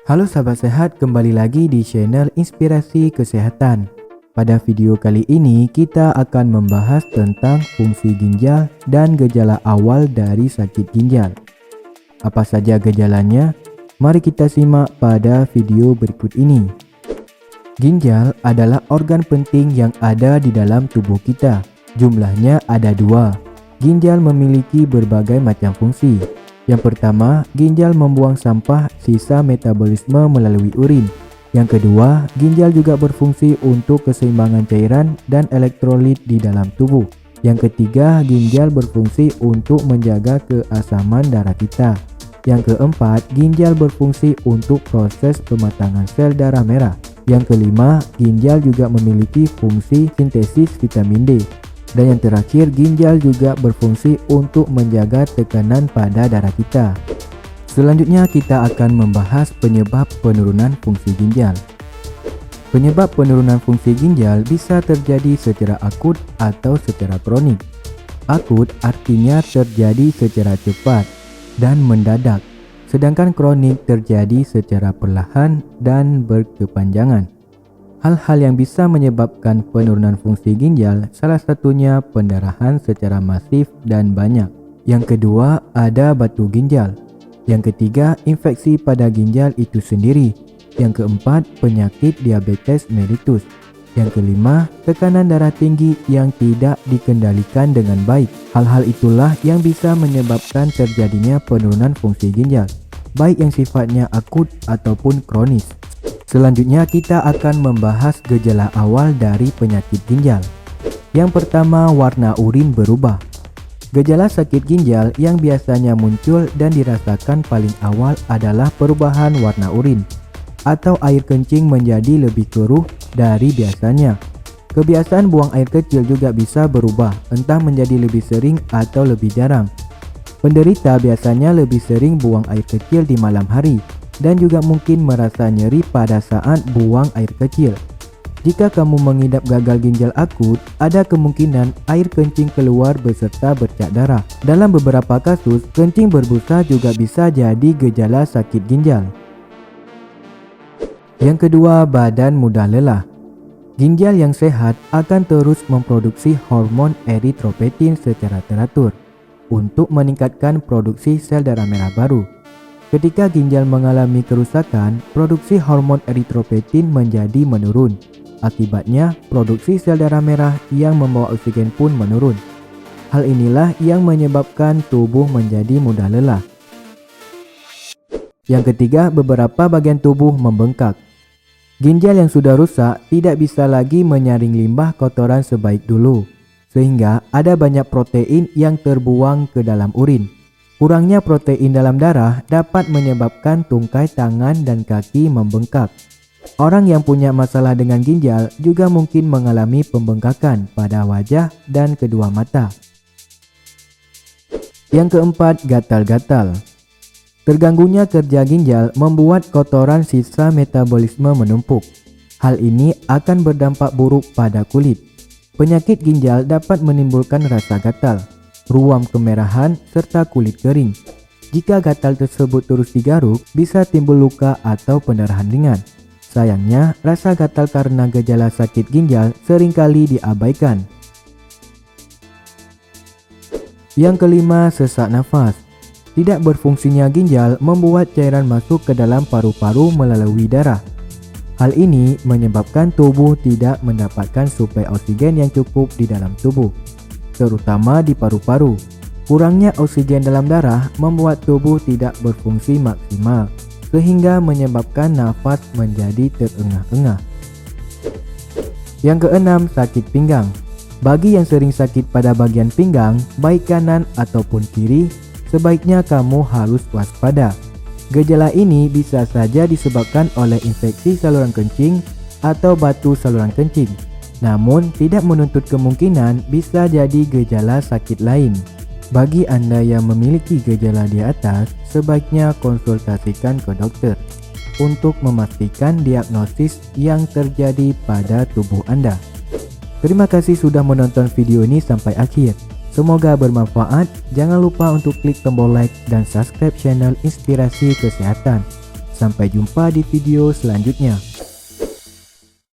Halo sahabat sehat, kembali lagi di channel Inspirasi Kesehatan. Pada video kali ini kita akan membahas tentang fungsi ginjal dan gejala awal dari sakit ginjal. Apa saja gejalanya? Mari kita simak pada video berikut ini. Ginjal adalah organ penting yang ada di dalam tubuh kita. Jumlahnya ada 2. Ginjal memiliki berbagai macam fungsi. Yang pertama, ginjal membuang sampah sisa metabolisme melalui urin. Yang kedua, ginjal juga berfungsi untuk keseimbangan cairan dan elektrolit di dalam tubuh. Yang ketiga, ginjal berfungsi untuk menjaga keasaman darah kita. Yang keempat, ginjal berfungsi untuk proses pematangan sel darah merah. Yang kelima, ginjal juga memiliki fungsi sintesis vitamin D. Dan yang terakhir, ginjal juga berfungsi untuk menjaga tekanan pada darah kita. Selanjutnya kita akan membahas penyebab penurunan fungsi ginjal. Penyebab penurunan fungsi ginjal bisa terjadi secara akut atau secara kronik. Akut artinya terjadi secara cepat dan mendadak, sedangkan kronik terjadi secara perlahan dan berkepanjangan. Hal-hal yang bisa menyebabkan penurunan fungsi ginjal salah satunya pendarahan secara masif dan banyak. Yang kedua, ada batu ginjal. Yang ketiga, infeksi pada ginjal itu sendiri. Yang keempat, penyakit diabetes mellitus. Yang kelima, tekanan darah tinggi yang tidak dikendalikan dengan baik. Hal-hal itulah yang bisa menyebabkan terjadinya penurunan fungsi ginjal, baik yang sifatnya akut ataupun kronis. Selanjutnya kita akan membahas gejala awal dari penyakit ginjal. Yang pertama, warna urin berubah. Gejala sakit ginjal yang biasanya muncul dan dirasakan paling awal adalah perubahan warna urin atau air kencing menjadi lebih keruh dari biasanya. Kebiasaan buang air kecil juga bisa berubah, entah menjadi lebih sering atau lebih jarang. Penderita biasanya lebih sering buang air kecil di malam hari dan juga mungkin merasa nyeri pada saat buang air kecil. Jika kamu mengidap gagal ginjal akut, ada kemungkinan air kencing keluar beserta bercak darah. Dalam beberapa kasus, kencing berbusa juga bisa jadi gejala sakit ginjal. Yang kedua, badan mudah lelah. Ginjal yang sehat akan terus memproduksi hormon eritropoietin secara teratur untuk meningkatkan produksi sel darah merah baru. Ketika ginjal mengalami kerusakan, produksi hormon eritropoietin menjadi menurun. Akibatnya, produksi sel darah merah yang membawa oksigen pun menurun. Hal inilah yang menyebabkan tubuh menjadi mudah lelah. Yang ketiga, beberapa bagian tubuh membengkak. Ginjal yang sudah rusak tidak bisa lagi menyaring limbah kotoran sebaik dulu, sehingga ada banyak protein yang terbuang ke dalam urin. Kurangnya protein dalam darah dapat menyebabkan tungkai tangan dan kaki membengkak. Orang yang punya masalah dengan ginjal juga mungkin mengalami pembengkakan pada wajah dan kedua mata. Yang keempat, gatal-gatal. Terganggunya kerja ginjal membuat kotoran sisa metabolisme menumpuk. Hal ini akan berdampak buruk pada kulit. Penyakit ginjal dapat menimbulkan rasa gatal, ruam kemerahan, serta kulit kering. Jika gatal tersebut terus digaruk, bisa timbul luka atau pendarahan ringan. Sayangnya, rasa gatal karena gejala sakit ginjal seringkali diabaikan. Yang kelima, sesak nafas. Tidak berfungsinya ginjal membuat cairan masuk ke dalam paru-paru melalui darah. Hal ini menyebabkan tubuh tidak mendapatkan suplai oksigen yang cukup di dalam tubuh, terutama di paru-paru. Kurangnya oksigen dalam darah membuat tubuh tidak berfungsi maksimal, sehingga menyebabkan nafas menjadi terengah-engah. Yang keenam, sakit pinggang. Bagi yang sering sakit pada bagian pinggang, baik kanan ataupun kiri, sebaiknya kamu harus waspada. Gejala ini bisa saja disebabkan oleh infeksi saluran kencing atau batu saluran kencing. Namun, tidak menuntut kemungkinan bisa jadi gejala sakit lain. Bagi Anda yang memiliki gejala di atas, sebaiknya konsultasikan ke dokter untuk memastikan diagnosis yang terjadi pada tubuh Anda. Terima kasih sudah menonton video ini sampai akhir. Semoga bermanfaat. Jangan lupa untuk klik tombol like dan subscribe channel Inspirasi Kesehatan. Sampai jumpa di video selanjutnya.